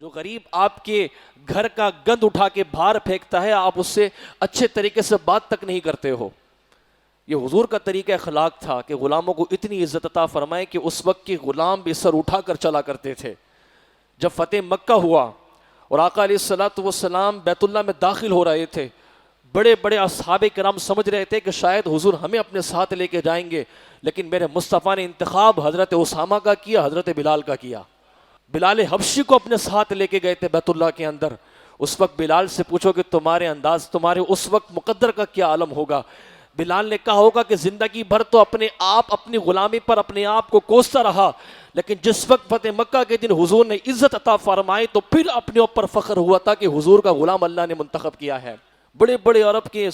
جو غریب آپ کے گھر کا گند اٹھا کے باہر پھینکتا ہے آپ اس سے اچھے طریقے سے بات تک نہیں کرتے ہو. یہ حضور کا طریقہ اخلاق تھا کہ غلاموں کو اتنی عزت عطا فرمائے کہ اس وقت کے غلام بھی سر اٹھا کر چلا کرتے تھے. جب فتح مکہ ہوا اور آقا علیہ الصلوۃ والسلام بیت اللہ میں داخل ہو رہے تھے، بڑے بڑے اصحاب کرام سمجھ رہے تھے کہ شاید حضور ہمیں اپنے ساتھ لے کے جائیں گے، لیکن میرے مصطفیٰ نے انتخاب حضرت اسامہ کا کیا، حضرت بلال کا کیا. بلال حبشی کو اپنے ساتھ لے کے گئے تھے بیت اللہ کے اندر. اس وقت بلال سے پوچھو کہ تمہارے انداز، تمہارے اس وقت مقدر کا کیا عالم ہوگا. بلال نے کہا ہوگا کہ زندگی بھر تو اپنے آپ اپنی غلامی پر اپنے آپ کو کوستا رہا، لیکن جس وقت فتح مکہ کے دن حضور نے عزت عطا فرمائی تو پھر اپنے اوپر فخر ہوا تھا کہ حضور کا غلام اللہ نے منتخب کیا ہے. بڑے بڑے عرب کے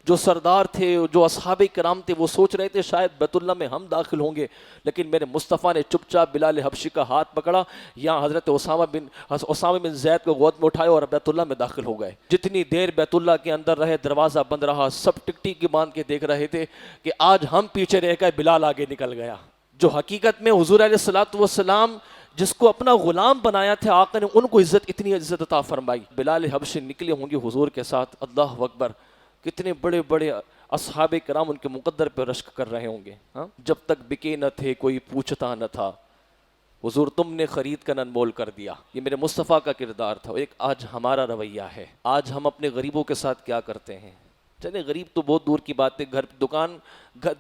جو سردار تھے، جو اصحاب کرام تھے، وہ سوچ رہے تھے شاید بیت اللہ میں ہم داخل ہوں گے، لیکن میرے مصطفیٰ نے چپ چاپ بلال حبشی کا ہاتھ پکڑا، یہاں حضرت اسامہ بن زید کو گود میں اٹھائے اور بیت اللہ میں داخل ہو گئے. جتنی دیر بیت اللہ کے اندر رہے دروازہ بند رہا، سب ٹک ٹک کی باندھ کے دیکھ رہے تھے کہ آج ہم پیچھے رہ گئے، بلال آگے نکل گیا. جو حقیقت میں حضور علیہ الصلوۃ والسلام جس کو اپنا غلام بنایا تھا، آقا نے ان کو اتنی عزت عطا فرمائی. بلال حبشی نکلے ہوں گے حضور کے ساتھ، اللہ اکبر، کتنے بڑے بڑے اصحاب کرام ان کے مقدر پہ رشک کر رہے ہوں گے. جب تک بکے نہ تھے کوئی پوچھتا نہ تھا، حضور تم نے خرید کر انمول کر دیا. یہ میرے مصطفیٰ کا کردار تھا. ایک آج ہمارا رویہ ہے، آج ہم اپنے غریبوں کے ساتھ کیا کرتے ہیں. چلے غریب تو بہت دور کی بات ہے،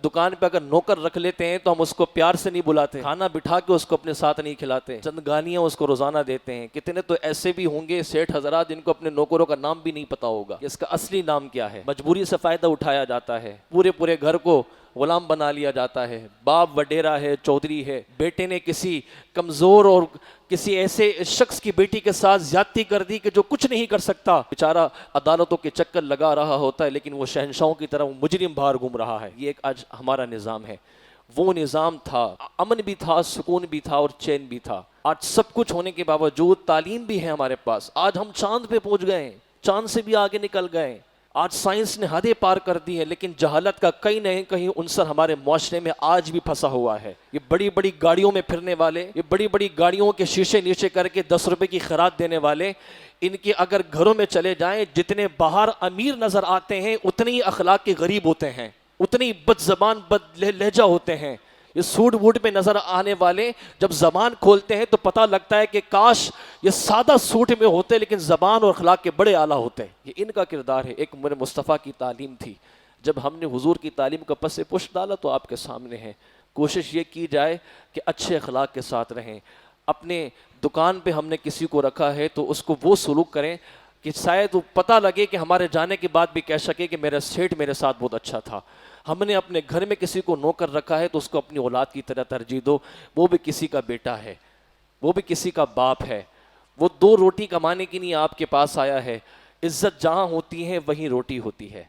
دکان پہ اگر نوکر رکھ لیتے ہیں تو ہم اس کو پیار سے نہیں بلاتے، کھانا بٹھا کے اس کو اپنے ساتھ نہیں کھلاتے، چند گالیاں اس کو روزانہ دیتے ہیں. کتنے تو ایسے بھی ہوں گے سیٹھ حضرات جن کو اپنے نوکروں کا نام بھی نہیں پتا ہوگا کہ اس کا اصلی نام کیا ہے. مجبوری سے فائدہ اٹھایا جاتا ہے، پورے گھر کو غلام بنا لیا جاتا ہے. باپ وڈیرا ہے، چودھری ہے، بیٹے نے کسی کمزور اور کسی ایسے شخص کی بیٹی کے ساتھ زیادتی کر دی کہ جو کچھ نہیں کر سکتا، بیچارہ عدالتوں کے چکر لگا رہا ہوتا ہے، لیکن وہ شہنشاہوں کی طرح مجرم باہر گھوم رہا ہے. یہ ایک آج ہمارا نظام ہے. وہ نظام تھا، امن بھی تھا، سکون بھی تھا اور چین بھی تھا. آج سب کچھ ہونے کے باوجود تعلیم بھی ہے ہمارے پاس، آج ہم چاند پہ پہنچ گئے ہیں، چاند سے بھی آگے نکل گئے. آج سائنس نے حدیں پار کر دی ہے، لیکن جہالت کا کہیں نہ کہیں عنصر ہمارے معاشرے میں آج بھی پھنسا ہوا ہے. یہ بڑی بڑی گاڑیوں میں پھرنے والے، یہ بڑی بڑی گاڑیوں کے شیشے نیچے کر کے 10 روپے کی خیرات دینے والے، ان کے اگر گھروں میں چلے جائیں، جتنے باہر امیر نظر آتے ہیں اتنے ہی اخلاق کے غریب ہوتے ہیں، اتنے ہی بد زبان بد لہجہ ہوتے ہیں. یہ سوٹ بوٹ میں نظر آنے والے جب زبان کھولتے ہیں تو پتہ لگتا ہے کہ کاش یہ سادہ سوٹ میں ہوتے لیکن زبان اور اخلاق کے بڑے اعلیٰ ہوتے. یہ ان کا کردار ہے. ایک میرے مصطفیٰ کی تعلیم تھی. جب ہم نے حضور کی تعلیم کا پس پشت ڈالا تو آپ کے سامنے ہے. کوشش یہ کی جائے کہ اچھے اخلاق کے ساتھ رہیں. اپنے دکان پہ ہم نے کسی کو رکھا ہے تو اس کو وہ سلوک کریں کہ شاید وہ پتہ لگے کہ ہمارے جانے کے بعد بھی کہہ سکے کہ میرا سیٹھ میرے ساتھ بہت اچھا تھا. ہم نے اپنے گھر میں کسی کو نوکر رکھا ہے تو اس کو اپنی اولاد کی طرح ترجیح دو. وہ بھی کسی کا بیٹا ہے، وہ بھی کسی کا باپ ہے، وہ 2 روٹی کمانے کے لیے آپ کے پاس آیا ہے. عزت جہاں ہوتی ہے وہیں روٹی ہوتی ہے.